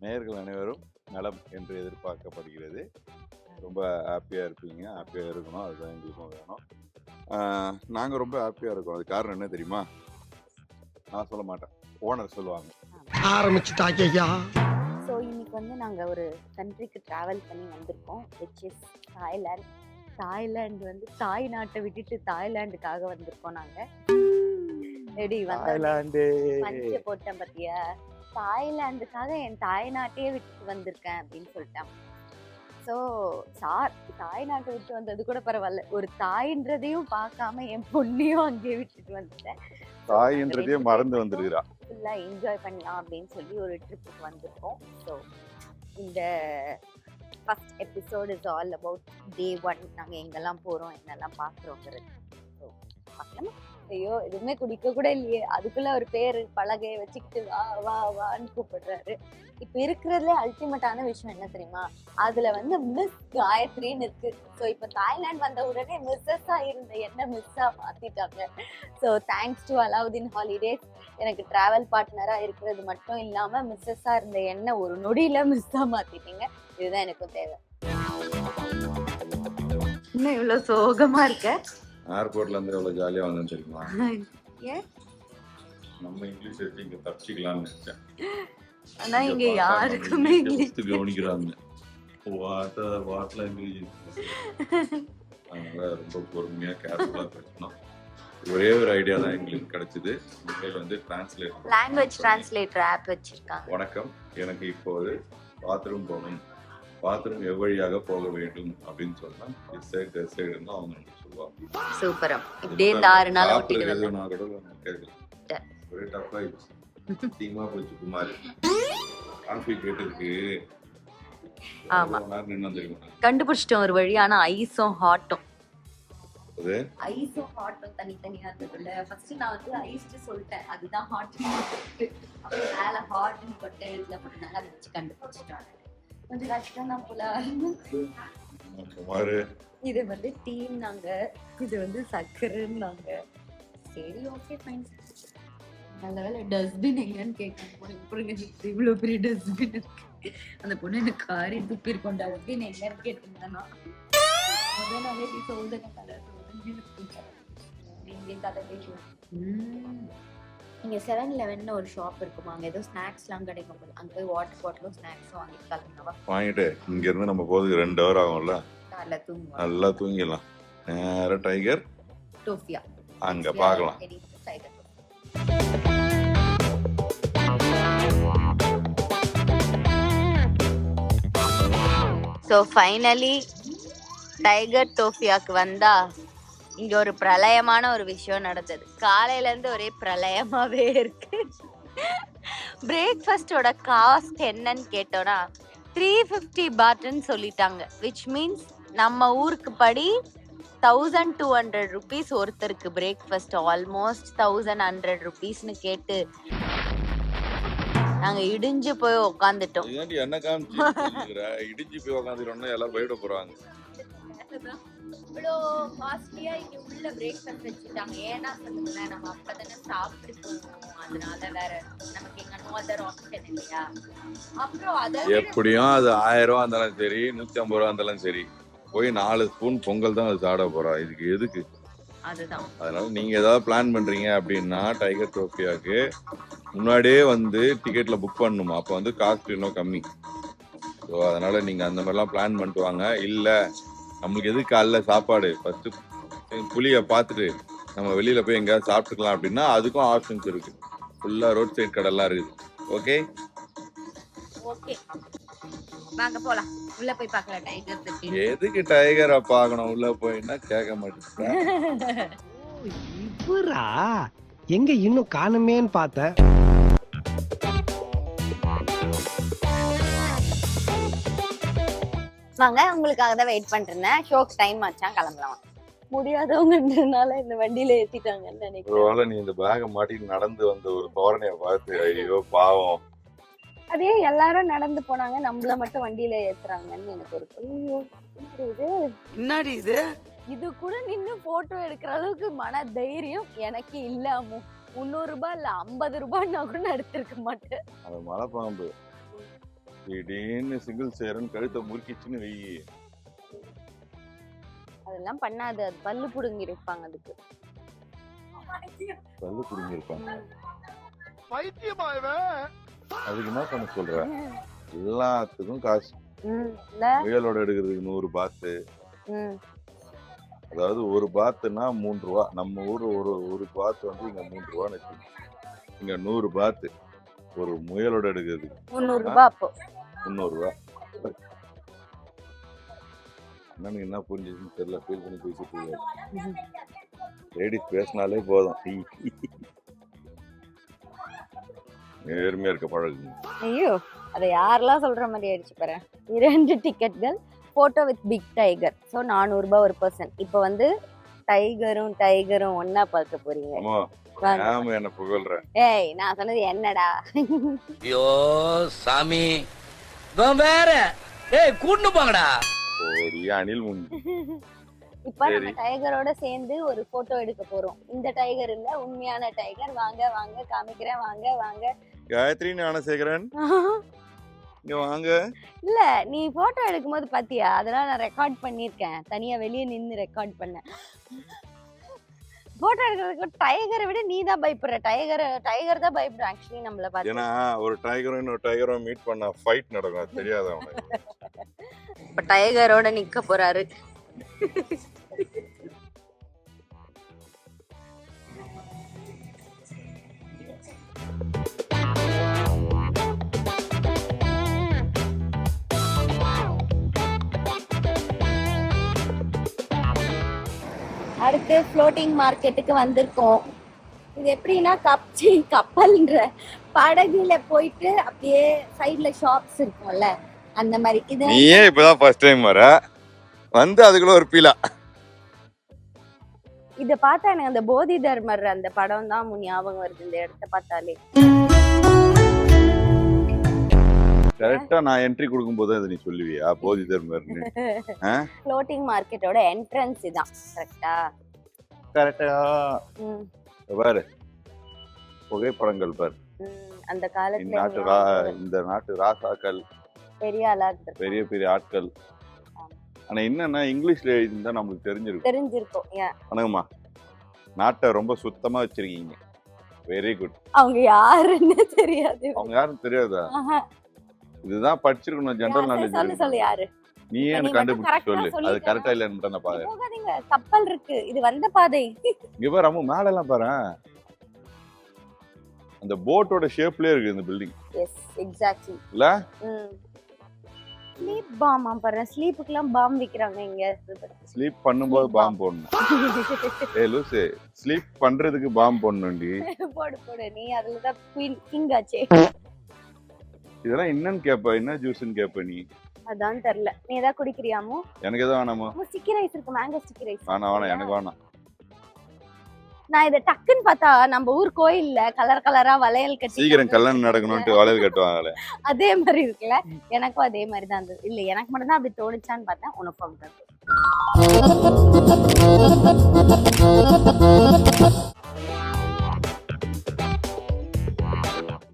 நேயர்கள் அனைவரும் நலம் என்று எதிர்பார்க்கப்படுகிறது. ரொம்ப ஹாப்பியாக இருப்பீங்க, ஹாப்பியாக இருக்கணும், அதுதான் எங்களுக்கும் வேணும். நாங்கள் ரொம்ப ஹாப்பியாக இருக்கோம். அது காரணம் என்ன தெரியுமா? நான் சொல்ல மாட்டேன், ஓனர் சொல்லுவாங்க. ஆரம்பிச்சுட்டாக்கையா. ஸோ இன்னைக்கு வந்து நாங்கள் ஒரு கண்ட்ரிக்கு ட்ராவல் பண்ணி வந்திருக்கோம், விச் இஸ் தாய்லாந்து. தாய்லாந்து வந்து தாய் நாட்டை விட்டுட்டு தாய்லாந்துக்காக வந்திருக்கோம் நாங்கள். ரெடி வந்து பஞ்ச போட்டேன் பார்த்தியா, தாய்லாந்துக்காக என் தாய் நாட்டையே விட்டுட்டு வந்திருக்கேன் அப்படின்னு சொல்லிட்டேன். ஸோ தாய் நாட்டை விட்டு வந்தது கூட பரவாயில்ல, ஒரு தாயின்றதையும் பார்க்காம என் பொண்ணையும் அங்கேயே விட்டுட்டு வந்துட்டேன். தாயின்றதையும் மறந்து வந்துருக்கிறா. ஃபுல்லாக என்ஜாய் பண்ணலாம் அப்படின்னு சொல்லி ஒரு ட்ரிப்புக்கு வந்திருக்கோம். ஸோ இந்த first episode is all about day 1. நாங்கள் எங்கெல்லாம் போகிறோம், என்னெல்லாம் பார்க்குறோங்கிறது. ஸோ பார்க்கலாமா? ஐயோ எதுவுமே குடிக்க கூட இல்லையே, அதுக்குள்ள ஒரு பேர் பலகையை வச்சுக்கிட்டு வா வா வான்னு கூப்பிடுறாரு. இப்ப இருக்கிறதுல அல்டிமேட்டான விஷயம் என்ன தெரியுமா, அதுல வந்து மிஸ் காயத்ரின்னு இருக்கு. ஸோ இப்ப தாய்லாந்து வந்த உடனே மிஸ்ஸஸா இருந்த என்ன மிஸ்ஸா மாத்திட்டாங்க. So thanks to Alauddin holidays, எனக்கு டிராவல் பார்ட்னரா இருக்கிறது மட்டும் இல்லாம மிஸ்ஸஸா இருந்த என்ன ஒரு நொடியில மிஸ்ஸா மாத்திட்டீங்க. இதுதான் எனக்கும் தேவை. இன்னும் இவ்வளவு சோகமா இருக்க? ஏர்போர்ட்ல இருந்து எவ்வளவு ஜாலியா வந்தேன்னு தெரியுமா? ஏன் நம்ம இங்கிலீஷ் வச்சு இங்க தப்பிச்சுக்கலாம்னு நினைச்சேன். ஆனா இங்க யாருக்குமே இங்கிலீஷ் கவனிக்கிறாங்க. வாட்ல இங்கிலீஷ் அதனால ரொம்ப பொறுமையா கேர்ஃபுல்லா பேசணும். ஒரே ஒரு ஐடியா தான் எங்களுக்கு கிடைச்சது. இனிமேல் வந்து லாங்குவேஜ் டிரான்ஸ்லேட்டர் ஆப் வச்சிருக்காங்க. வணக்கம், எனக்கு இப்போது பாத்ரூம் போகணும், பாத்ரூம் எவ்வழியாக போக வேண்டும் அப்படின்னு சொன்னா இஸ் சைடு டெஸ் சைடுன்னு அவங்க சொல்லுவாங்க. சூப்பரம். இப்படியே இந்த 6 நாள் ஓட்டிடுவேன். நான் கூட கேட்கல, ஒரே டஃப் ஆயிடுச்சு. டீமா போச்சு குமார். காஃபி கேட்டதுக்கு ஆமா என்ன தெரியுமா கண்டுபிடிச்சிட்டோம் ஒரு வழி. ஆனா ஐஸும் ஹாட்டும் தனித்தனியா இருந்ததுல ஃபர்ஸ்ட் நான் வந்து ஐஸ்டு சொல்லிட்டேன், அதுதான் ஹாட். அப்புறம் மேல ஹாட்னு கொட்டை எழுத்துல போட்டுனாங்க, அதை வச்சு கண்டுபிடிச்சிட்டோம். கொஞ்சம் கஷ்டம் தான் போல. இது வந்து டீம் நாங்க, இது வந்து சக்கரைன்னாங்க. சரி ஓகே ஃபைன். நல்ல வேலை டஸ்ட்பின் எங்கன்னு கேட்க இவ்வளவு பெரிய டஸ்ட்பின் இருக்கு. அந்த பொண்ணு எனக்கு காரி துப்பி இருக்கோம், டஸ்ட்பின் எங்கன்னு கேட்டிருந்தேன்னா இங்க 7-Eleven ஒரு ஷாப் இருக்குமா, அங்க ஏதோ ஸ்நாக்ஸ் எல்லாம் கிடைக்கும். அங்க போய் வாட்டர் பாட்டிலும் ஸ்நாக்ஸும் வாங்கிட்டு இங்க இருந்து நம்ம போறதுக்கு 2 hour ஆகும்ல. நல்லா தூங்கிடலாம். நேரா டைகர் டோஃபியா அங்க பார்க்கலாம். ஸோ ஃபைனலி டைகர் டோஃபியாக்கு வந்தா இங்க ஒரு பிரளயமான ஒரு விஷயம் நடந்தது. காலையில இருந்து ஒரே பிரளயமாவே இருக்கு. பிரேக்ஃபாஸ்டோட காஸ்ட் என்னன்னு கேட்டோம்னா 350 பாட்னு சொல்லிட்டாங்க. விச் மீன்ஸ் நம்ம ஊருக்கு படி 1200 rupees ஒருத்தருக்கு பிரேக்ஃபாஸ்ட். ஆல்மோஸ்ட் 1100 rupeesனு கேட்டு நாங்க இடிஞ்சு போய் உட்காந்துட்டோம். என்ன காமிச்சு இடிஞ்சு போய் உட்காந்துட்டோம்னா எல்லாம் போயிட போறாங்க. இவ்வளோ காஸ்ட்லியா இங்க உள்ள பிரேக்ஃபாஸ்ட் வச்சுட்டாங்க. ஏன்னா சொல்லுங்க, நம்ம அப்பதானே சாப்பிட்டு போவோம், அதனால வேற நமக்கு எங்க நோ அதர் ஆப்ஷன் இல்லையா. அப்புறம் அதை எப்படியும் அது 1000 ரூபா இருந்தாலும் சரி, 150 ரூபா இருந்தாலும் சரி, போய் 4 ஸ்பூன் பொங்கல் தான் அது சாப்பிட போறா. இதுக்கு எதுக்கு? அதுதான். அதனால நீங்க ஏதாவது பிளான் பண்றீங்க அப்படின்னா டைகர் டோஃபியாக்கு முன்னாடியே வந்து டிக்கெட்ல புக் பண்ணணுமா. அப்போ வந்து காஸ்ட் இன்னும் கம்மி. ஸோ அதனால நீங்க அந்த மாதிரிலாம் பிளான் பண்ணிட்டு வாங்க. இல்ல நம்மளுக்கு எது காலைல சாப்பாடு ஃபர்ஸ்ட் புளியை பார்த்துட்டு நம்ம வெளியில போய் எங்கேயாவது சாப்பிட்டுக்கலாம் அப்படின்னா அதுக்கும் ஆப்ஷன்ஸ் இருக்கு. ஃபுல்லா ரோட் சைட் கடைலாம் இருக்குது. ஓகே ஓகே வாங்க போலாம். உள்ள போய் பார்க்கலாம் டைகர். எதுக்கு டைகரை பார்க்கணும்? உள்ள போயின்னா கேட்க மாட்டேன். இவரா எங்க இன்னும் காணுமேன்னு பார்த்தேன். வாங்க, உங்களுக்காக தான் வெயிட் பண்ணிருந்தேன். ஷோக்கு டைம் ஆச்சான், கிளம்பலாம். முடியாதவங்கன்றதுனால இந்த வண்டியில ஏத்திட்டாங்கன்னு நினைக்கிறேன். ஒருவேளை நீ இந்த பேக மாட்டிட்டு நடந்து வந்த ஒரு தோரணைய பார்த்து ஐயோ பாவம், அதே எல்லாரும் நடந்து போனாங்க, நம்மள மட்டும் வண்டியில ஏத்துறாங்கன்னு எனக்கு ஒரு ஐயோ என்னடி இது இது கூட நின்னு போட்டோ எடுக்கிற அளவுக்கு மன தைரியம் எனக்கு இல்லாம 300 ரூபாய் இல்ல 50 ரூபாய் நான் கூட எடுத்திருக்க மாட்டேன். அது மலைப்பாம்பு. திடீர்னு சிங்கிள் சேரன் கழுத்தை முறுக்கிச்சுன்னு வெயி. அதெல்லாம் பண்ணாது, அது பல்லு புடுங்கி இருப்பாங்க. அதுக்கு பல்லு புடுங்கி இருப்பாங்க. பைத்தியமாவே அதுக்கு என்ன பண்ண சொல்ற? எல்லாத்துக்கும் காசு. இல்ல முயலோட எடுக்கிறதுக்கு 100 பாத்து. அதாவது ஒரு பாத்துனா 3 ரூபா. நம்ம ஊர்ல ஒரு பாத்து வந்து இங்க 3 ரூபான்னு வச்சுக்கோங்க. இங்க 100 பாத்து ஒரு முயலோட எடுக்கிறதுக்கு 300 ரூபாய். அப்போ 300 ரூபா. அண்ணனுக்கு என்ன புரிஞ்சுன்னு தெரியல, ஃபீல் பண்ணி பேசிட்டு இருக்காரு. லேடிஸ் பேசினாலே போதும், நேர்மையா இருக்க பழகுங்க. ஐயோ, அதை யாரெல்லாம் சொல்ற மாதிரி ஆயிடுச்சு பாரு. 2 டிக்கெட்கள் photo with big tiger. So 400 ரூபாய் ஒரு பர்சன். இப்போ வந்து டைகரும் ஒன்னா பார்க்க போறீங்க. ஆமா, என்ன புகழ்ற? ஏய், நான் சொன்னது என்னடா? ஐயோ சாமி, வேற கூட்டு போங்கடா. அணில் முன். இப்ப நம்ம டைகரோட சேர்ந்து ஒரு போட்டோ எடுக்க போறோம். இந்த டைகர் இல்ல, உண்மையான டைகர். வாங்க வாங்க காமிக்கிறேன், வாங்க வாங்க. காயத்ரி ஞானசேகரன், இங்க வாங்க. இல்ல, நீ போட்டோ எடுக்கும் போது பாத்தியா? அதெல்லாம் நான் ரெக்கார்ட் பண்ணிருக்கேன். தனியா வெளியே நின்னு ரெக்கார்ட் பண்ணேன். போட்டோ எடுக்கிறதுக்கு டைகரை விட நீ தான் பயப்படுற. டைகர் தான் பயப்படுற ஆக்சுவலி நம்மள பார்த்து. ஏன்னா ஒரு டைகரும் இன்னொரு டைகரும் மீட் பண்ணா ஃபைட் நடக்கும், தெரியாத அவனுக்கு. இப்ப டைகரோட நிக்க போறாரு. அடுத்து ஃப்ளோட்டிங் மார்க்கெட்டுக்கு வந்திருக்கோம். இது எப்படின்னா கப்பல்ன்ற படகுல போயிட்டு அப்படியே சைட்ல ஷாப்ஸ் இருக்கும்ல, அந்த மாதிரி. இது நீயே இப்பதான் ஃபர்ஸ்ட் டைம் வர வந்து அதுக்குள்ள ஒரு பீலா. இத பார்த்தா எனக்கு அந்த போதி தர்மர் அந்த படம் தான் ஞாபகம் வருது. இந்த இடத்த பார்த்தாலே கரெக்டா நான் என்ட்ரி கொடுக்கும்போது அதை நீ சொல்லுவியா போதி தர்மர்னு? ஃப்ளோட்டிங் மார்க்கெட்டோட என்ட்ரன்ஸ் இதான். கரெக்டா பாரு, புகைப்படங்கள் பாரு. அந்த காலத்துல இந்த நாட்டு ராசாக்கள், பெரிய ஆளா பெரிய பெரிய ஆட்கள். ஆனா என்னன்னா இங்கிலீஷ்ல எழுதிருந்தா நமக்கு தெரிஞ்சிருக்கும். வணக்கம்மா, நாட்டை ரொம்ப சுத்தமா வச்சிருக்கீங்க. Very good. அவங்க யாருன்னு தெரியாது. அவங்க யாருன்னு தெரியாதா? இதுதான் படிச்சிருக்கணும், ஜெனரல் நாலேஜ். சொல்லு யாரு? நீயே எனக்கு கண்டுபிடிச்சு சொல்லு, அது கரெக்டா இல்லன்னு நான் பாக்குறேன். போகாதீங்க, கப்பல் இருக்கு, இது வந்த பாதை. இங்க பாரு அம்மா, மேல எல்லாம் பாரு, அந்த போட்டோட ஷேப்லயே இருக்கு இந்த பில்டிங். Yes, exactly. இல்ல ஸ்லீப் பாம் பாரு, ஸ்லீப்புக்குலாம் பாம் விக்கிறாங்க இங்க. ஸ்லீப் பண்ணும்போது பாம் போடணும். ஏய் லூசு, ஸ்லீப் பண்றதுக்கு பாம் போடணும்டி. போடு, நீ அதுல தான் கிங் ஆச்சே. இதெல்லாம் என்னன்னு கேப்ப, என்ன ஜூஸ்ன்னு கேப்ப நீ? அதான் தெரியல. நீ ஏதாவது குடிக்கிறியாமோ? எனக்கு எதாவது வேணாமோ? ஸ்டிக்கி ரைஸ் இருக்கு, மேங்கோ ஸ்டிக்கி ரைஸ். வேணாம், எனக்கு வேணாம். நான் இத டக்குன்னு பார்த்தா நம்ம ஊர் கோயில்ல கலர் கலரா வளையல் கட்டி சீக்கிரம் கல்யாணம் நடக்கணும்னு வளையல் கட்டுவாங்களே, அதே மாதிரி இருக்குல்ல. எனக்கும் அதே மாதிரி தான் இருந்தது. இல்ல எனக்கு மட்டும் தான் அப்படி தோணுச்சான்னு பார்த்தேன். உனக்கு அப்படி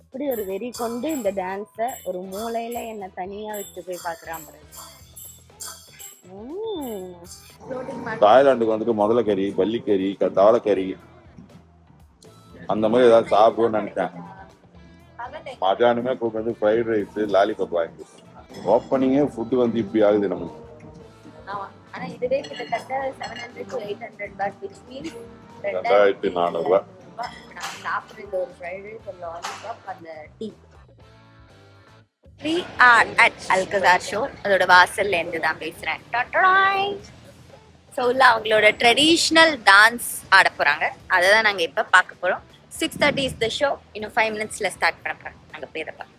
இப்படி ஒரு வெறி கொண்டு இந்த டான்ஸ ஒரு மூலையில என்ன தனியா வச்சு போய் பாக்குறான். தாய்லாந்துக்கு வந்துட்டு முதல்ல கறி, பள்ளிக்கறி, தாவளக்கறி அந்த மாதிரி ஏதாவது சாப்பிடுவோம்னு நினைச்சேன். மத்தியானமே கூப்பிட்டு வந்து ஃப்ரைட் ரைஸ், லாலிபாப் வாங்கி. ஓப்பனிங்கே ஃபுட்டு வந்து இப்படி ஆகுது நமக்கு. ஆனா இதுவே கிட்டத்தட்ட 700 to 800 baht, which means 2400 ரூபாய். நான் சாப்பிடுற ஒரு ஃப்ரைட் ரைஸ், ஒரு லாலிபாப், அந்த tea. We are at Alcazar show. அதோட வாசல்ல இருந்து தான் பேசுறேன். ஸோ உள்ள அவங்களோட ட்ரெடிஷ்னல் டான்ஸ் ஆட போறாங்க. அதை தான் நாங்கள் இப்போ பார்க்க போறோம். 6:30 is the show. இன்னும் 5 minutesல ஸ்டார்ட் பண்ண போறோம். நாங்கள் போய் அதை பார்க்கலாம்.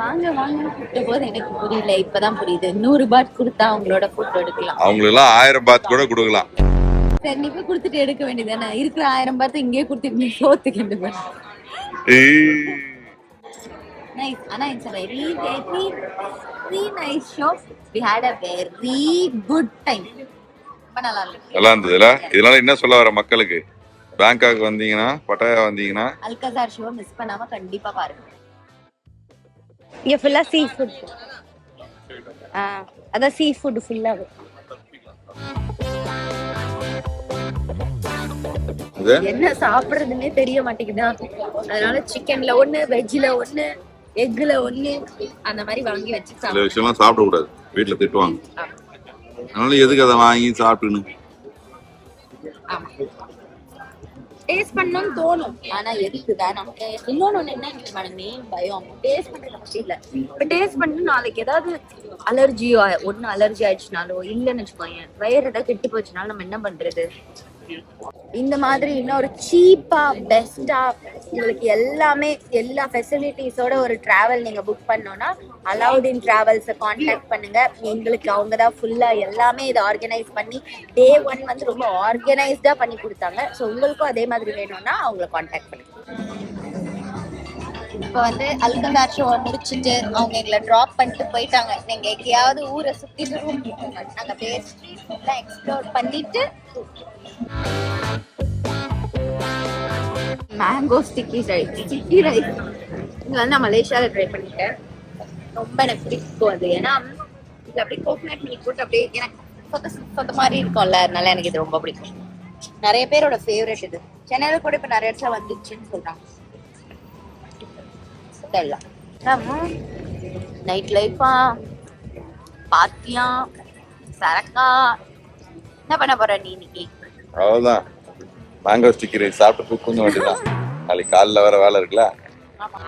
வாங்க போது எனக்கு புரியல, இப்பதான் புரியுது. 100 பாட் கொடுத்தா அவங்களோட போட்டோ எடுக்கலாம். அவங்களெல்லாம் 1000 பாத் கூட கொடுக்கலாம். சரி, நீ போய் கொடுத்துட்டு எடுக்க வேண்டியதானே. இருக்கிற 1000 பாத் இங்கே கொடுத்துட்டு சோத்துக்கு ரெண்டு பேர். நைஸ். ஆனா it's very very very nice show. We had a very good time. ரொம்ப நல்லா இருக்கு. நல்லா இருந்ததுல. இதனால என்ன சொல்ல வர மக்களுக்கு, பேங்காக் வந்தீங்கன்னா, பட்டாயா வந்தீங்கன்னா அல்கசார் ஷோ மிஸ் பண்ணாம கண்டிப்பா பாருங்க. இங்க ஃபுல்லா சீ ஃபுட். அதான் சீ ஃபுட் ஃபுல்லாவே. என்ன சாப்பிடுறதுன்னே தெரிய மாட்டேங்குதா, அதனால சிக்கன்ல ஒண்ணு, வெஜ்ல ஒண்ணு, எக்ல ஒண்ணு அந்த மாதிரி வாங்கி வச்சு சில விஷயம்லாம் சாப்பிட கூடாது, வீட்டுல திட்டுவாங்க. அதனால எதுக்கு அதை வாங்கி சாப்பிட்டுன்னு டேஸ்ட் பண்ணணும்னு தோணும், ஆனா எதுக்கு வேணாம். இன்னொன்னு என்ன, எனக்கு மெயின் பயம் டேஸ்ட் பண்றத பத்தி இல்ல. இப்ப டேஸ்ட் பண்ணி நாளைக்கு ஏதாவது அலர்ஜியோ ஒண்ணு அலர்ஜி ஆயிடுச்சுனாலோ இல்லைன்னு வச்சுக்கோங்க, வயிறு ஏதாவது கெட்டு போச்சுனாலும் நம்ம என்ன பண்றது. இந்த மாதிரி இன்னொரு சீப்பா பெஸ்டா உங்களுக்கு எல்லாமே எல்லா ஃபெசிலிட்டிஸோட ஒரு டிராவல் நீங்க புக் பண்ணோம்னா அலாவுதீன் டிராவல்ஸை கான்டாக்ட் பண்ணுங்க. எங்களுக்கு அவங்க தான் ஃபுல்லா எல்லாமே இதை ஆர்கனைஸ் பண்ணி டே 1 வந்து ரொம்ப ஆர்கனைஸ்டா பண்ணி கொடுத்தாங்க. ஸோ உங்களுக்கும் அதே மாதிரி வேணும்னா அவங்களை கான்டாக்ட் பண்ணுங்க. இப்போ வந்து அல்கசார் ஷோ முடிச்சுட்டு அவங்க எங்களை ட்ராப் பண்ணிட்டு போயிட்டாங்க. நீங்க எங்கேயாவது ஊரை சுத்திட்டு ரூம் போங்க, நாங்க பேர் ஸ்ட்ரீட் எக்ஸ்ப்ளோர் பண்ணிட்டு மேங்கோ ஸ்டிக்கி ரைஸ் இது வந்து நான் மலேசியாவில் ட்ரை பண்ணிட்டேன். ரொம்ப எனக்கு பிடிக்கும் அது. ஏன்னா இது அப்படியே கோகனட் மில்க் போட்டு அப்படியே எனக்கு சொத்த மாதிரி இருக்கும்ல, அதனால எனக்கு இது ரொம்ப பிடிக்கும். நிறைய பேரோட ஃபேவரட் இது. சென்னையில கூட இப்போ நிறைய இடத்துல வந்துச்சுன்னு சொல்றாங்க. நைட் லைஃபா பாத்தியா சரக்கா என்ன பண்ண போற நீ இன்னைக்கு? அவ்வளவுதான், மேங்கோ ஸ்டிக்கி ரைஸ் சாப்பிட்டு தூக்கம் வேண்டியதான். நாளைக்கு காலைல வேற வேலை இருக்குல்ல. ஆமா.